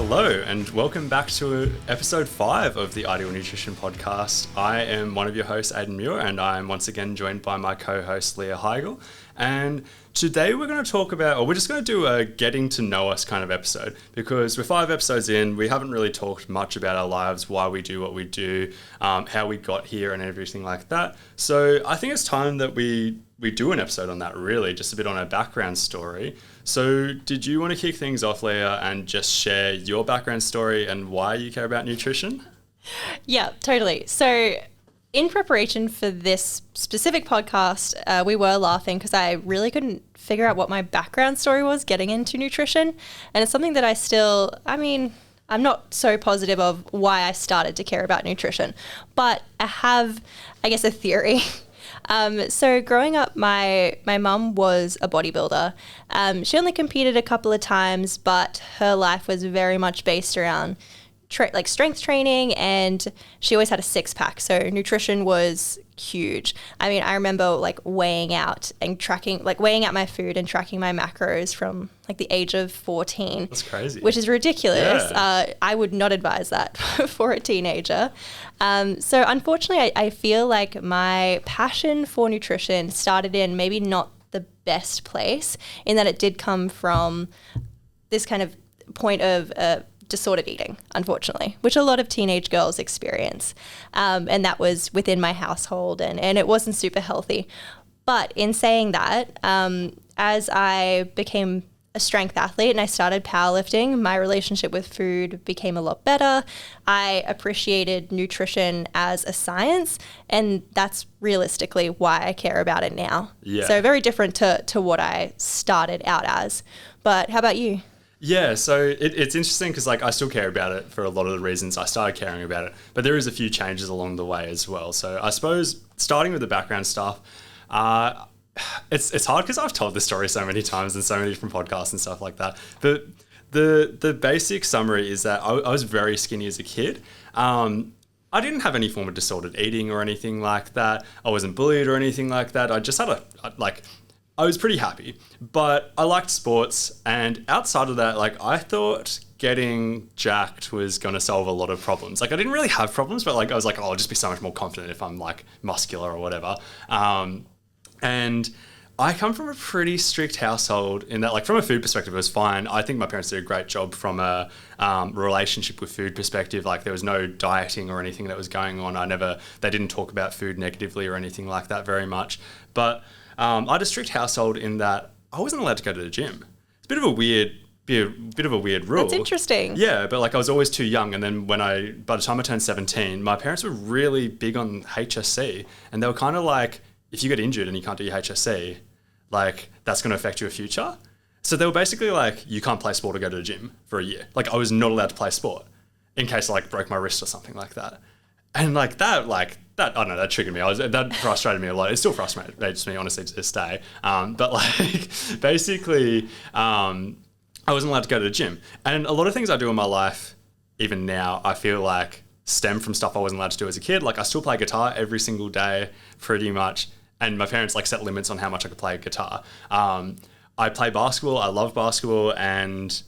Hello and welcome back to episode 5 of the Ideal Nutrition Podcast. I am one of your hosts, Aidan Muir, and I'm once again joined by my co-host, Leah Heigl. And today we're going to talk about, or we're just going to do a getting to know us kind of episode, because we're 5 episodes in, we haven't really talked much about our lives, why we do what we do, how we got here and everything like that. So I think it's time that we do an episode on that, really, just a bit on our background story. So did you want to kick things off, Leah, and just share your background story and why you care about nutrition? Yeah, totally. So in preparation for this specific podcast, we were laughing because I really couldn't figure out what my background story was getting into nutrition. And it's something that I'm not so positive of why I started to care about nutrition, but I have, I guess, a theory. So growing up, my mum was a bodybuilder. She only competed a couple of times, but her life was very much based around strength training, and she always had a 6-pack. So nutrition was huge. I mean, I remember weighing out my food and tracking my macros from the age of 14. That's crazy. Which is ridiculous. Yeah. I would not advise that for a teenager. So unfortunately, I feel like my passion for nutrition started in maybe not the best place, in that it did come from this kind of point of disordered eating, unfortunately, which a lot of teenage girls experience. And that was within my household, and it wasn't super healthy. But in saying that, as I became a strength athlete and I started powerlifting, my relationship with food became a lot better. I appreciated nutrition as a science, and that's realistically why I care about it now. Yeah. So very different to what I started out as. But how about you? Yeah, so it's interesting because I still care about it for a lot of the reasons I started caring about it, but there is a few changes along the way as well. So I suppose starting with the background stuff, it's hard because I've told this story so many times in so many different podcasts and stuff like that. But the basic summary is that I was very skinny as a kid. I didn't have any form of disordered eating or anything like that. I wasn't bullied or anything like that. I just had I was pretty happy, but I liked sports, and outside of that, I thought getting jacked was going to solve a lot of problems. I didn't really have problems, but I was I'll just be so much more confident if I'm muscular or whatever. And I come from a pretty strict household in that, from a food perspective, it was fine. I think my parents did a great job from a relationship with food perspective. There was no dieting or anything that was going on. They didn't talk about food negatively or anything like that very much. But I had a strict household in that I wasn't allowed to go to the gym. It's a bit of a weird rule. That's interesting. Yeah, but I was always too young, and then by the time I turned 17, my parents were really big on HSC, and they were kind of if you get injured and you can't do your HSC, that's going to affect your future. So they were basically you can't play sport or go to the gym for a year. I was not allowed to play sport in case I broke my wrist or something like that. And that, I don't know, that triggered me. That frustrated me a lot. It still frustrates me, honestly, to this day. But basically, I wasn't allowed to go to the gym. And a lot of things I do in my life, even now, I feel stem from stuff I wasn't allowed to do as a kid. I still play guitar every single day, pretty much. And my parents set limits on how much I could play guitar. I play basketball. I love basketball, and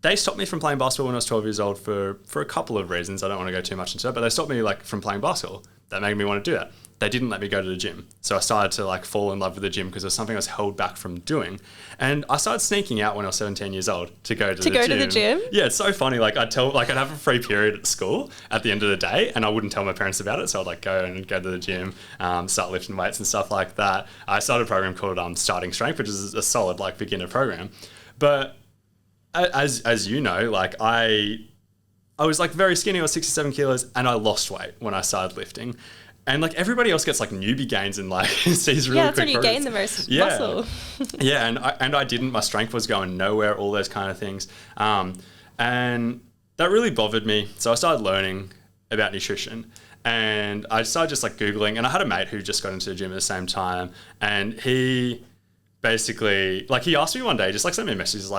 they stopped me from playing basketball when I was 12 years old for a couple of reasons. I don't want to go too much into that, but they stopped me from playing basketball. That made me want to do that. They didn't let me go to the gym. So I started to fall in love with the gym because it was something I was held back from doing. And I started sneaking out when I was 17 years old to go to the gym. Yeah, it's so funny. I'd have a free period at school at the end of the day, and I wouldn't tell my parents about it. So I'd go to the gym, start lifting weights and stuff like that. I started a program called Starting Strength, which is a solid beginner program. But as you know, I was very skinny. I was 67 kilos, and I lost weight when I started lifting. And everybody else gets newbie gains and sees really quick progress. Yeah, that's when you gain the most muscle. Yeah, and I didn't. My strength was going nowhere. All those kind of things, and that really bothered me. So I started learning about nutrition, and I started just Googling. And I had a mate who just got into the gym at the same time, and he basically he asked me one day, just sent me a message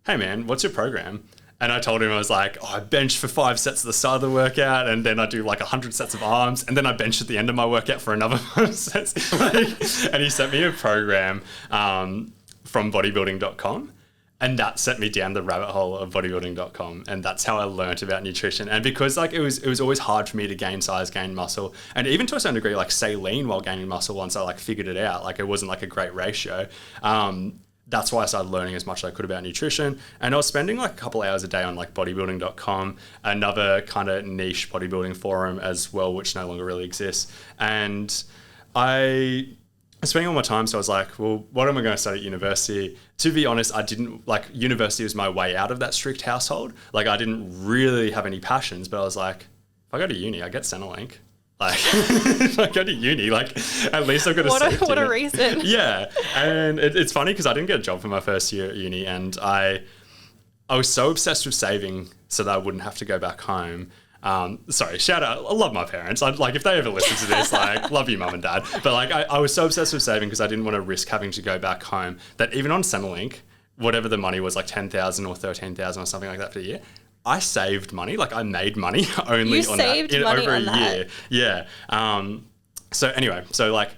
"Hey man, what's your program?" And I told him, I was I bench for 5 sets at the start of the workout, and then I do 100 sets of arms, and then I bench at the end of my workout for another 5 sets. And he sent me a program from bodybuilding.com. And that set me down the rabbit hole of bodybuilding.com. And that's how I learned about nutrition. And because like it was always hard for me to gain size, gain muscle, and even to a certain degree, like stay lean while gaining muscle once I like figured it out. Like it wasn't like a great ratio. That's why I started learning as much as I could about nutrition. And I was spending like a couple hours a day on like bodybuilding.com, another kind of niche bodybuilding forum as well, which no longer really exists. And I was spending all my time, so I was like, well, what am I going to study at university? To be honest, I didn't, like, university was my way out of that strict household. Like, I didn't really have any passions, but I was like, if I go to uni, I get Centrelink. Like, if I go to uni, like, at least I've got a What a reason. Yeah. And it's funny because I didn't get a job for my first year at uni, and I was so obsessed with saving so that I wouldn't have to go back home. Sorry, shout out. I love my parents. I'd like if they ever listen to this, like, love you, mum and dad. But like, I was so obsessed with saving because I didn't want to risk having to go back home that even on Centrelink, whatever the money was, like 10,000 or 13,000 or something like that for the year, I saved money. Like I made money only on that in over a year. Yeah. So anyway, so like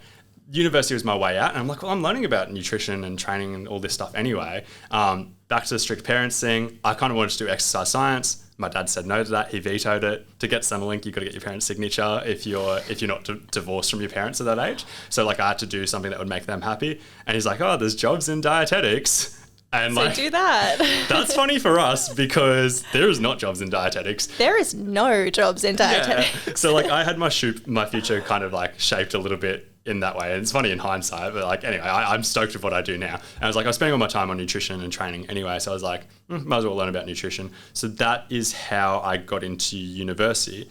university was my way out, and I'm like, well, I'm learning about nutrition and training and all this stuff anyway. Back to the strict parents thing. I kind of wanted to do exercise science. My dad said no to that. He vetoed it. To get Centrelink, you've got to get your parents' signature if you're not divorced from your parents at that age. So like I had to do something that would make them happy. And he's like, oh, there's jobs in dietetics. And so like, do that. That's funny for us because there is not jobs in dietetics. There is no jobs in dietetics. Yeah. So like I had my future kind of like shaped a little bit in that way. And it's funny in hindsight, but like anyway, I'm stoked with what I do now. And I was like, I was spending all my time on nutrition and training anyway. So I was like, might as well learn about nutrition. So that is how I got into university.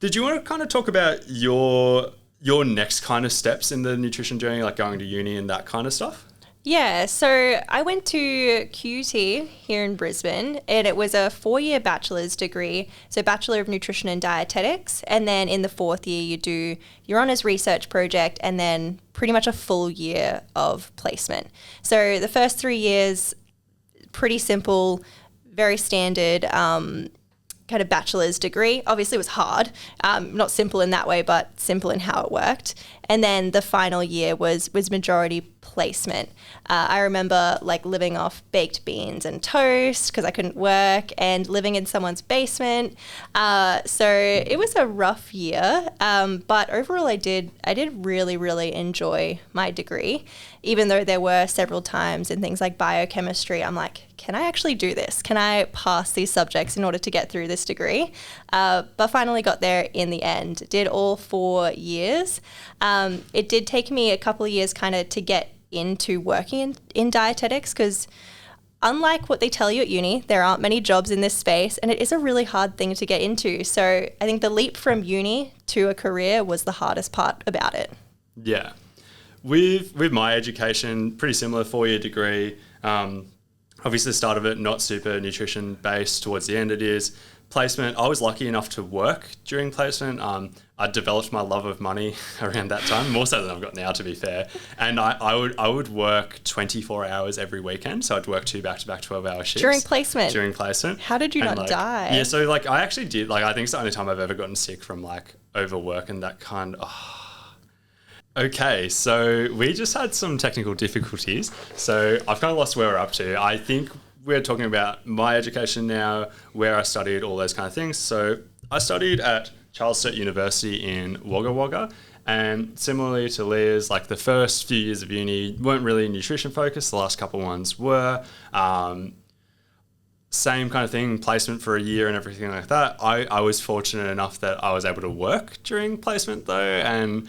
Did you want to kind of talk about your next kind of steps in the nutrition journey, like going to uni and that kind of stuff? Yeah, so I went to QT here in Brisbane, and it was a 4-year bachelor's degree, so Bachelor of Nutrition and Dietetics, and then in the 4th year you do your honours research project and then pretty much a full year of placement. So the first 3 years, pretty simple, very standard kind of bachelor's degree. Obviously it was hard, not simple in that way, but simple in how it worked. And then the final year was majority placement. I remember like living off baked beans and toast because I couldn't work, and living in someone's basement. So it was a rough year, but overall I did really, really enjoy my degree, even though there were several times in things like biochemistry, I'm like, can I actually do this? Can I pass these subjects in order to get through this degree? But finally got there in the end. Did all 4 years. It did take me a couple of years kind of to get into working in dietetics because unlike what they tell you at uni, there aren't many jobs in this space, and it is a really hard thing to get into. So I think the leap from uni to a career was the hardest part about it. Yeah. With my education, pretty similar 4-year degree. Obviously the start of it, not super nutrition based. Towards the end it is. Placement, I was lucky enough to work during placement. I developed my love of money around that time, more so than I've got now, to be fair. And I would work 24 hours every weekend. So I'd work 2 back-to-back 12-hour shifts. During placement? During placement. How did you not die? Yeah, so like I actually did, like I think it's the only time I've ever gotten sick from like overwork and that kind of... Okay, so we just had some technical difficulties. So I've kind of lost where we're up to. I think we're talking about my education now, where I studied, all those kind of things. So I studied at Charles Sturt University in Wagga Wagga. And similarly to Leah's, like the first few years of uni weren't really nutrition focused. The last couple ones were. Same kind of thing, placement for a year and everything like that. I was fortunate enough that I was able to work during placement though, and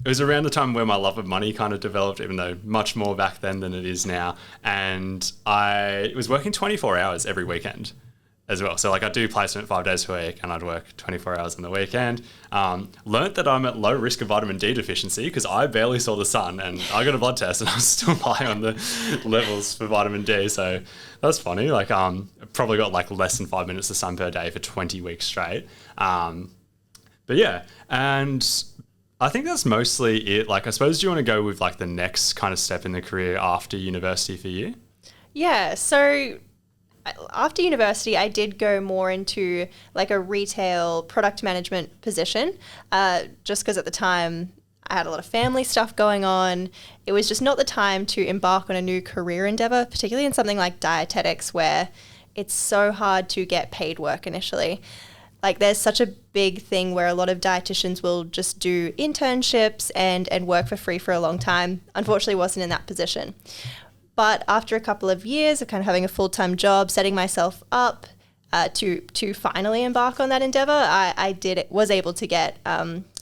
it was around the time where my love of money kind of developed, even though much more back then than it is now. And I was working 24 hours every weekend as well. So like I'd do placement 5 days a week and I'd work 24 hours on the weekend. Learned that I'm at low risk of vitamin D deficiency because I barely saw the sun, and I got a blood test and I was still high on the levels for vitamin D. So that's funny. Like probably got like less than 5 minutes of sun per day for 20 weeks straight. But yeah, and I think that's mostly it. Like I suppose, do you want to go with like the next kind of step in the career after university for you? Yeah, so after university, I did go more into like a retail product management position, just because at the time I had a lot of family stuff going on. It was just not the time to embark on a new career endeavor, particularly in something like dietetics, where it's so hard to get paid work initially. Like there's such a big thing where a lot of dietitians will just do internships and work for free for a long time. Unfortunately, wasn't in that position. But after a couple of years of kind of having a full-time job, setting myself up to finally embark on that endeavor, was able to get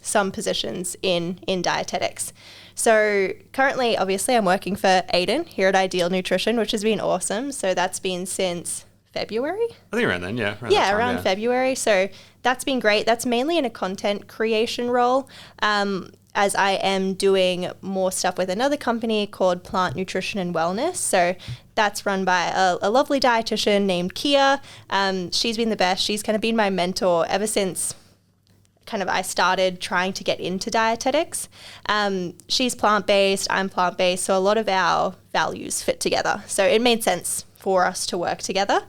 some positions in dietetics. So currently, obviously, I'm working for Aiden here at Ideal Nutrition, which has been awesome. So that's been since February? I think around then, yeah. Around February. So that's been great. That's mainly in a content creation role, as I am doing more stuff with another company called Plant Nutrition and Wellness. So that's run by a lovely dietitian named Kia. She's been the best. She's kind of been my mentor ever since kind of I started trying to get into dietetics. She's plant-based, I'm plant-based, so a lot of our values fit together. So it made sense for us to work together.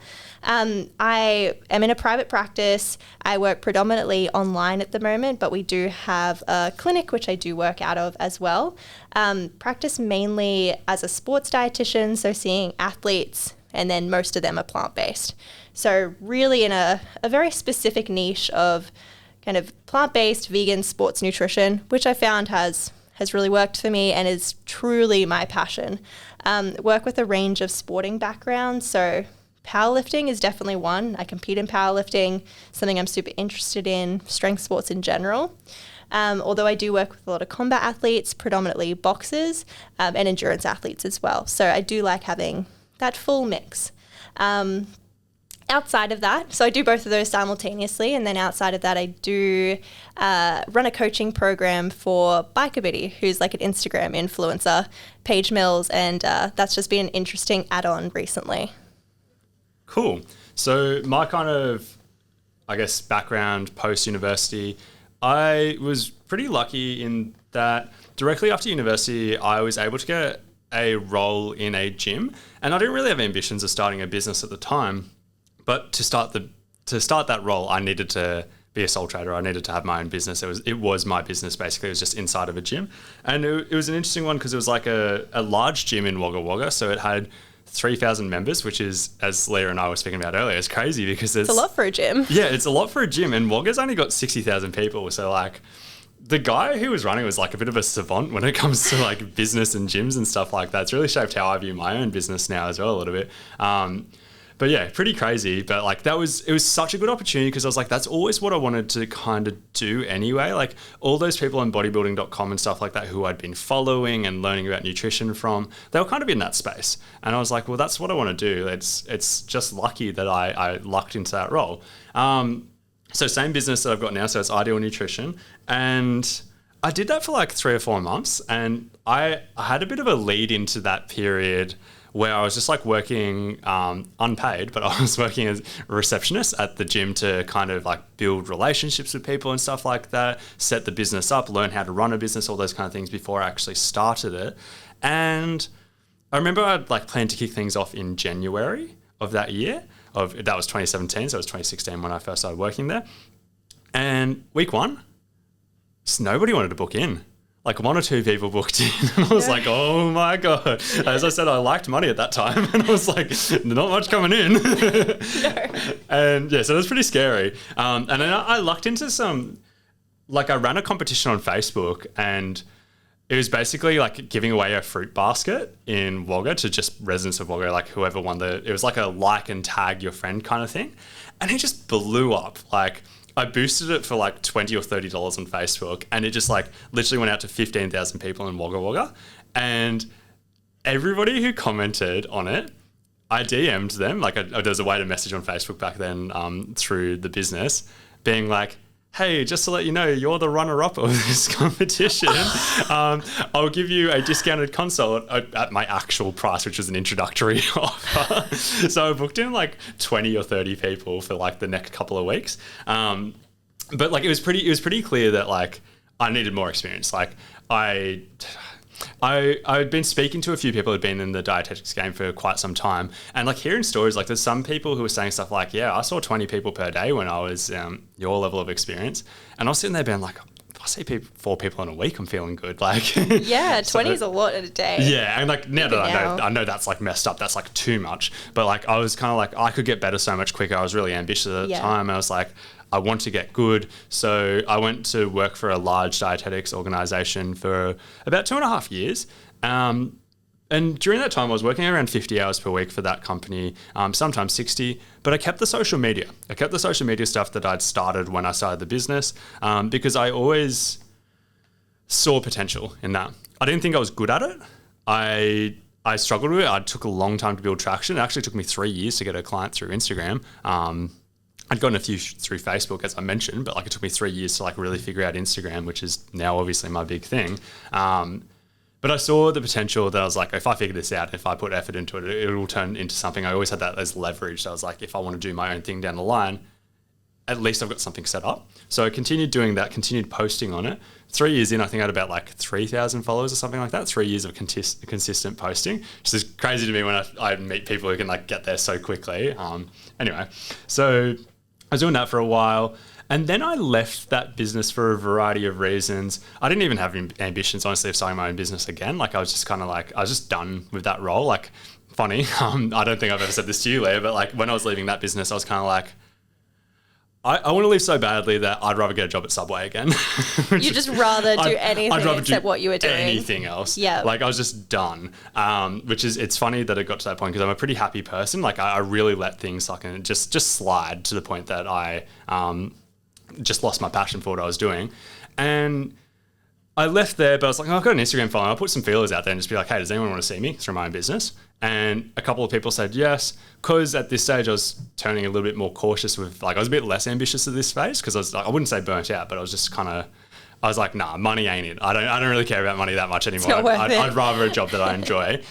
I am in a private practice. I work predominantly online at the moment, but we do have a clinic, which I do work out of as well. Practice mainly as a sports dietitian, so seeing athletes, and then most of them are plant-based. So really in a very specific niche of kind of plant-based vegan sports nutrition, which I found has really worked for me and is truly my passion. Work with a range of sporting backgrounds, so powerlifting is definitely one. I compete in powerlifting, something I'm super interested in, strength sports in general. Although I do work with a lot of combat athletes, predominantly boxers, and endurance athletes as well. So I do like having that full mix. Outside of that, so I do both of those simultaneously, and then outside of that, I do run a coaching program for Biker Biddy, who's like an Instagram influencer, Paige Mills, and that's just been an interesting add-on recently. Cool. So my kind of, I guess, background post-university, I was pretty lucky in that directly after university, I was able to get a role in a gym, and I didn't really have ambitions of starting a business at the time. But to start that role, I needed to be a sole trader. I needed to have my own business. It was my business basically. It was just inside of a gym, and it was an interesting one because it was like a large gym in Wagga Wagga. So it had 3,000 members, which is, as Leah and I were speaking about earlier, is crazy because it's a lot for a gym. Yeah, it's a lot for a gym, and Wagga's only got 60,000 people. So like, the guy who was running was like a bit of a savant when it comes to like business and gyms and stuff like that. It's really shaped how I view my own business now as well a little bit. But yeah, pretty crazy. But like it was such a good opportunity because I was like, that's always what I wanted to kind of do anyway. Like all those people on bodybuilding.com and stuff like that who I'd been following and learning about nutrition from, they were kind of in that space. And I was like, well, that's what I want to do. It's just lucky that I lucked into that role. So same business that I've got now. So it's Ideal Nutrition. And I did that for like 3 or 4 months. And I had a bit of a lead into that period where I was just like working unpaid, but I was working as a receptionist at the gym to kind of like build relationships with people and stuff like that, set the business up, learn how to run a business, all those kind of things before I actually started it. And I remember I'd like planned to kick things off in January of that year. That was 2017, so it was 2016 when I first started working there. And week 1, just nobody wanted to book in. Like 1 or 2 people booked in, and I was like, oh my God. As I said, I liked money at that time, and I was like, not much coming in. And yeah, so it was pretty scary. And then I lucked into I ran a competition on Facebook, and it was basically like giving away a fruit basket in Wagga to just residents of Wagga, like whoever won it was like a like and tag your friend kind of thing. And it just blew up. Like, I boosted it for like $20 or $30 on Facebook, and it just like literally went out to 15,000 people in Wagga Wagga. And everybody who commented on it, I DM'd them. Like there was a way to message on Facebook back then through the business, being like, hey, just to let you know, you're the runner-up of this competition. I'll give you a discounted consult at my actual price, which was an introductory offer. So I booked in like 20 or 30 people for like the next couple of weeks. But like it was pretty clear that like I needed more experience. Like I'd been speaking to a few people who'd been in the dietetics game for quite some time, and like hearing stories, like there's some people who were saying stuff like, yeah, I saw 20 people per day when I was your level of experience, and I was sitting there being like, I see 4 people in a week, I'm feeling good. Like, yeah, 20 is a lot in a day. Yeah, and like now that I know that's like messed up, that's like too much. But like I was kind of like, I could get better so much quicker. I was really ambitious at the time. I was like, I want to get good. So I went to work for a large dietetics organization for about 2.5 years. And during that time, I was working around 50 hours per week for that company, sometimes 60, but I kept the social media. I kept the social media stuff that I'd started when I started the business, because I always saw potential in that. I didn't think I was good at it. I struggled with it. It took a long time to build traction. It actually took me 3 years to get a client through Instagram. I'd gotten a few through Facebook, as I mentioned, but like it took me 3 years to like really figure out Instagram, which is now obviously my big thing. But I saw the potential that I was like, if I figure this out, if I put effort into it, it will turn into something. I always had that as leverage. So I was like, if I want to do my own thing down the line, at least I've got something set up. So I continued doing that, continued posting on it. 3 years in, I think I had about like 3,000 followers or something like that. 3 years of consistent posting, which is crazy to me when I meet people who can like get there so quickly. Anyway, so I was doing that for a while. And then I left that business for a variety of reasons. I didn't even have ambitions, honestly, of starting my own business again. Like I was just kind of like, I was just done with that role. Like funny, I don't think I've ever said this to you, Leah, but like when I was leaving that business, I was kind of like, I want to leave so badly that I'd rather get a job at Subway again. You'd just rather do anything except what you were doing. Anything else. Yeah. Like I was just done. It's funny that it got to that point because I'm a pretty happy person. Like I really let things like just slide to the point that I just lost my passion for what I was doing. And I left there, but I was like, I've got an Instagram following. I'll put some feelers out there and just be like, hey, does anyone want to see me through my own business? And a couple of people said yes, because at this stage I was turning a little bit more cautious with, like, I was a bit less ambitious at this phase because I was like, I wouldn't say burnt out, but I was just kind of, I was like, nah, money ain't it. I don't really care about money that much anymore. It's not worth it. I'd rather a job that I enjoy.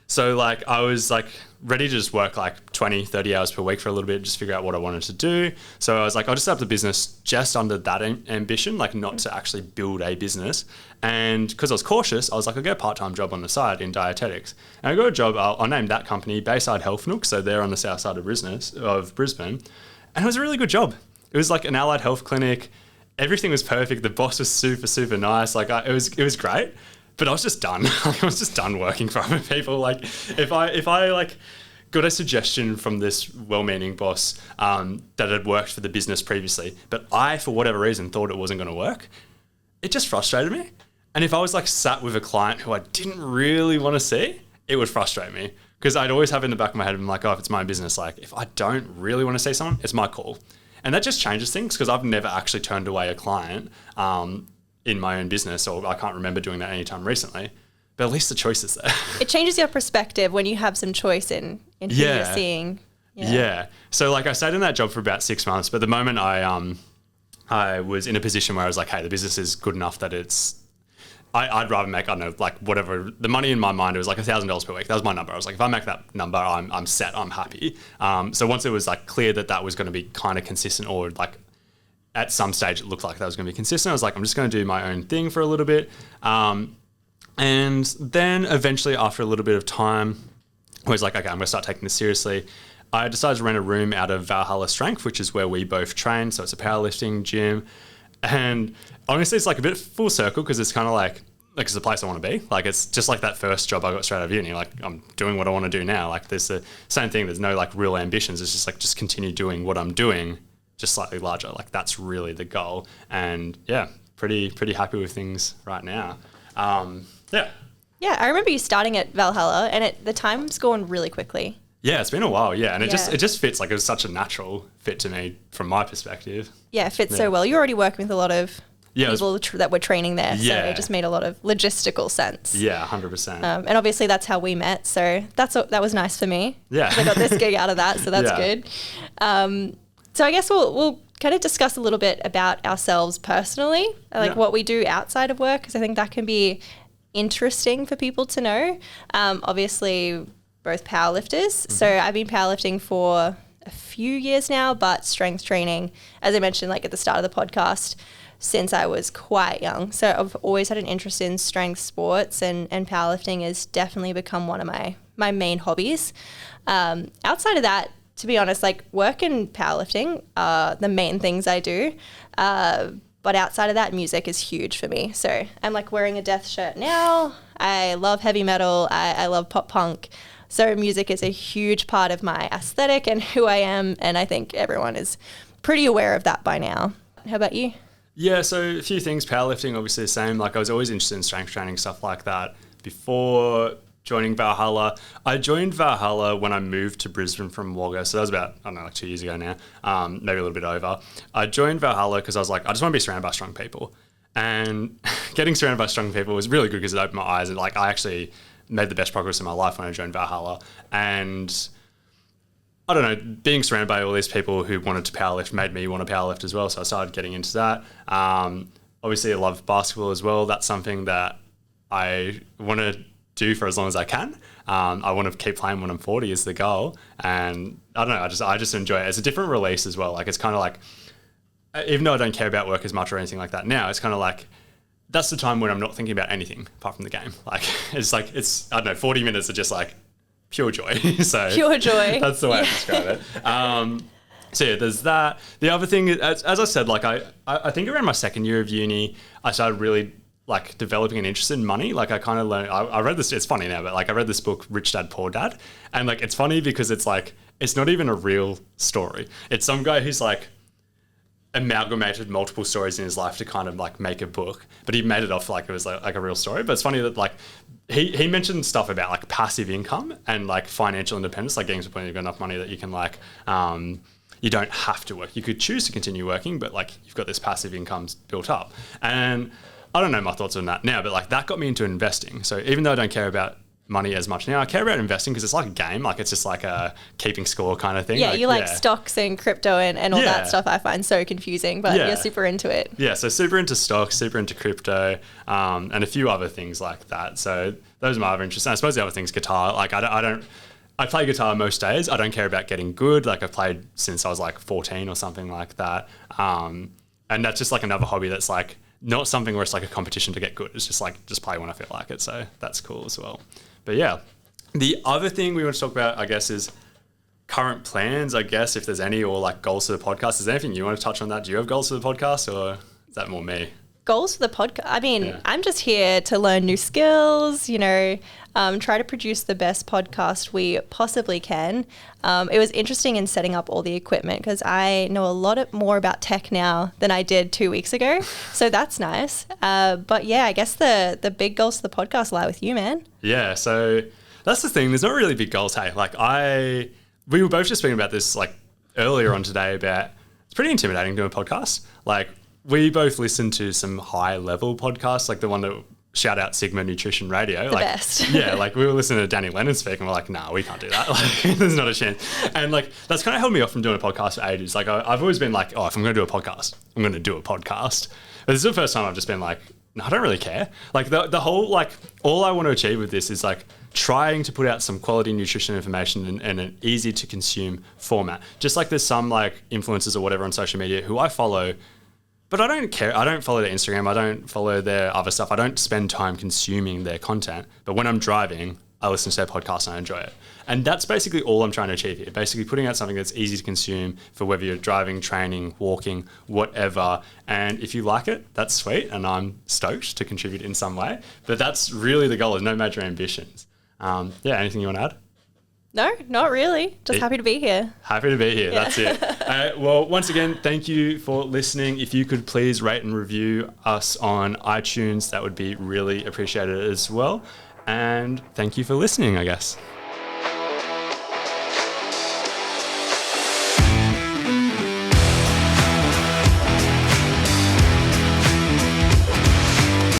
So like I was like ready to just work like 20, 30 hours per week for a little bit, just figure out what I wanted to do. So I was like, I'll just set up the business just under that ambition, like not to actually build a business. And because I was cautious, I was like, I'll get a part-time job on the side in dietetics. And I got a job, I'll name that company Bayside Health Nook. So they're on the south side of Brisbane. And it was a really good job. It was like an allied health clinic. Everything was perfect. The boss was super, super nice. Like it was great. But I was just done. I was just done working for other people. Like if I like got a suggestion from this well-meaning boss that had worked for the business previously, but I, for whatever reason, thought it wasn't going to work, it just frustrated me. And if I was like sat with a client who I didn't really want to see, it would frustrate me because I'd always have in the back of my head, I'm like, oh, if it's my business, like if I don't really want to see someone, it's my call. And that just changes things because I've never actually turned away a client in my own business, or I can't remember doing that anytime recently, but at least the choice is there. It changes your perspective when you have some choice in who you're seeing. Yeah. So like I stayed in that job for about 6 months, but the moment I was in a position where I was like, hey, the business is good enough that I'd rather make, I don't know, like whatever, the money in my mind, it was like $1,000 per week. That was my number. I was like, if I make that number, I'm set, I'm happy. So once it was like clear that was going to be kind of consistent, or like at some stage it looked like that was going to be consistent, I was like, I'm just going to do my own thing for a little bit. And then eventually after a little bit of time, I was like, okay, I'm going to start taking this seriously. I decided to rent a room out of Valhalla Strength, which is where we both train. So it's a powerlifting gym. And honestly, it's like a bit full circle because it's kind of like it's the place I want to be. Like it's just like that first job I got straight out of uni. Like I'm doing what I want to do now. Like there's the same thing. There's no like real ambitions. It's just like just continue doing what I'm doing, just slightly larger. Like that's really the goal. And yeah, pretty happy with things right now. Yeah, I remember you starting at Valhalla, and the time's gone really quickly. Yeah, it's been a while. Yeah, and it just fits. Like it was such a natural fit to me from my perspective. Yeah, it fits so well. You're already working with a lot of people that were training there, so it just made a lot of logistical sense. Yeah, 100%. And obviously that's how we met, so that was nice for me. Yeah, I got this gig out of that, so that's good. So I guess we'll kind of discuss a little bit about ourselves personally, like what we do outside of work, because I think that can be interesting for people to know. Obviously, both powerlifters. Mm-hmm. So I've been powerlifting for a few years now, but strength training, as I mentioned, like at the start of the podcast, since I was quite young. So I've always had an interest in strength sports, and powerlifting has definitely become one of my main hobbies. Outside of that, to be honest, like work and powerlifting are the main things I do. But outside of that, music is huge for me. So I'm like wearing a Death shirt now. I love heavy metal. I love pop punk. So music is a huge part of my aesthetic and who I am. And I think everyone is pretty aware of that by now. How about you? Yeah, so a few things. Powerlifting, obviously the same. Like I was always interested in strength training, stuff like that. Before joining Valhalla, I joined Valhalla when I moved to Brisbane from Wagga. So that was about, I don't know, like 2 years ago now, maybe a little bit over. I joined Valhalla because I was like, I just want to be surrounded by strong people. And getting surrounded by strong people was really good because it opened my eyes. And like I actually made the best progress in my life when I joined Valhalla. And I don't know, being surrounded by all these people who wanted to powerlift made me want to powerlift as well. So I started getting into that. Obviously, I love basketball as well. That's something that I want to do for as long as I can. I want to keep playing when I'm 40 is the goal. And I don't know, I just enjoy it. It's a different release as well. Like it's kind of like, even though I don't care about work as much or anything like that now, it's kind of like, that's the time when I'm not thinking about anything apart from the game. Like, it's I don't know, 40 minutes are just like pure joy. So pure joy. That's the way I describe it. So yeah, there's that. The other thing, as I said, like I think around my second year of uni, I started really like developing an interest in money. Like I kind of learned, I read this, it's funny now, but like I read this book, Rich Dad, Poor Dad. And like, it's funny because it's like, it's not even a real story. It's some guy who's like amalgamated multiple stories in his life to kind of like make a book, but he made it off like it was like a real story. But it's funny that like he mentioned stuff about like passive income and like financial independence, like getting to the point you've got enough money that you can like, you don't have to work. You could choose to continue working, but like you've got this passive income built up. And I don't know my thoughts on that now, but like that got me into investing. So even though I don't care about money as much now, I care about investing because it's like a game. Like it's just like a keeping score kind of thing. Yeah, you like stocks and crypto and all that stuff I find so confusing, but you're super into it. Yeah, so super into stocks, super into crypto, and a few other things like that. So those are my other interests. And I suppose the other thing is guitar. Like I play guitar most days. I don't care about getting good. Like I've played since I was like 14 or something like that. And that's just like another hobby that's like not something where it's like a competition to get good. It's just like, just play when I feel like it. So that's cool as well. But yeah, the other thing we want to talk about, I guess, is current plans, I guess, if there's any, or like goals for the podcast. Is there anything you want to touch on that? Do you have goals for the podcast or is that more me? Goals for the podcast? I mean, I'm just here to learn new skills, you know, try to produce the best podcast we possibly can. It was interesting in setting up all the equipment because I know a lot more about tech now than I did 2 weeks ago. So that's nice. But yeah, I guess the big goals for the podcast lie with you, man. Yeah, so that's the thing. There's not really big goals. Hey, like we were both just speaking about this like earlier on today about it's pretty intimidating doing a podcast. Like we both listen to some high level podcasts, like the one that shout out Sigma Nutrition Radio. The like, best. Yeah, like we were listening to Danny Lennon speak and we're like, nah, we can't do that. Like there's not a chance. And like that's kind of held me off from doing a podcast for ages. Like I've always been like, oh, if I'm going to do a podcast, I'm going to do a podcast. But this is the first time I've just been like, no, I don't really care. Like the whole, like all I want to achieve with this is like trying to put out some quality nutrition information in an easy to consume format. Just like there's some like influencers or whatever on social media who I follow, but I don't care. I don't follow their Instagram. I don't follow their other stuff. I don't spend time consuming their content. But when I'm driving, I listen to their podcast and I enjoy it. And that's basically all I'm trying to achieve here. Basically putting out something that's easy to consume for whether you're driving, training, walking, whatever. And if you like it, that's sweet. And I'm stoked to contribute in some way. But that's really the goal. There's no major ambitions. Yeah, anything you want to add? No, not really. Just happy to be here. Happy to be here. Yeah. That's it. Well, once again, thank you for listening. If you could please rate and review us on iTunes, that would be really appreciated as well. And thank you for listening, I guess.